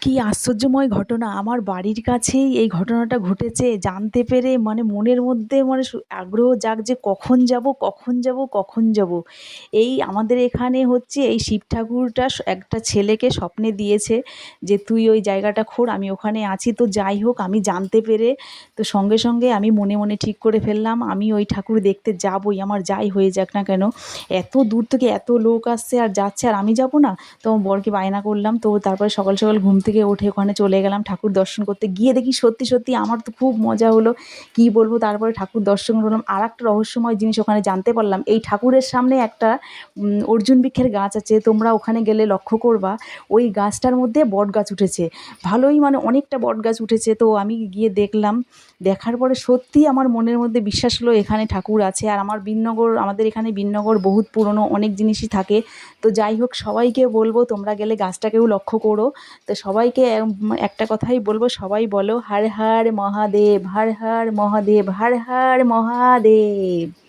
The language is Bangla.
কি আশ্চর্যময় ঘটনা! আমার বাড়ির কাছেই এই ঘটনাটা ঘটেছে। জানতে পেরে মানে মনের মধ্যে মানে আগ্রহ জাগছে কখন যাব, কখন যাব, কখন যাব। এই আমাদের এখানে হচ্ছে এই শিব ঠাকুরটা একটা ছেলেকে স্বপ্নে দিয়েছে যে, "তুই ওই জায়গাটা খোঁড়, আমি ওখানে আছি।" তো যাই হোক আমি জানতে পেরে তো সঙ্গে, সঙ্গে আমি মনে, মনে ঠিক করে ফেললাম আমি ওই ঠাকুর দেখতে যাবই। আমার যাই হয়ে যাক না কেন। এত দূর থেকে এত লোক আসছে আর যাচ্ছে আর আমি যাব না? তো আমার বরকে বায়না করলাম। তো তারপরে সকাল, সকাল ঘুম থেকে উঠে ওখানে চলে গেলাম ঠাকুর দর্শন করতে। গিয়ে দেখি সত্যি, সত্যি আমার তো খুব মজা হলো। কি বলব, তারপরে ঠাকুর দর্শন করলাম। আরেকটা রহস্যময় জিনিস ওখানে জানতে পারলাম, এই ঠাকুরের সামনে একটা অর্জুন বৃক্ষের গাছ আছে। তোমরা ওখানে গেলে লক্ষ্য করবা, ওই গাছটার মধ্যে বটগাছ উঠেছে। ভালোই মানে অনেকটা বটগাছ উঠেছে। তো আমি গিয়ে দেখলাম। দেখার পরে সত্যিই আমার মনের মধ্যে বিশ্বাস হলো এখানে ঠাকুর আছে। আর আমাদের এখানে বিননগর বহুত পুরনো অনেক জিনিসই থাকে। তো যাই হোক সবাইকে বলব তোমরা গেলে গাছটাকেও লক্ষ্য করো। তো সবাইকে একটা কথাই বলব, সবাই বলো হর হর মহাদেব, হর হর মহাদেব, হর হর মহাদেব।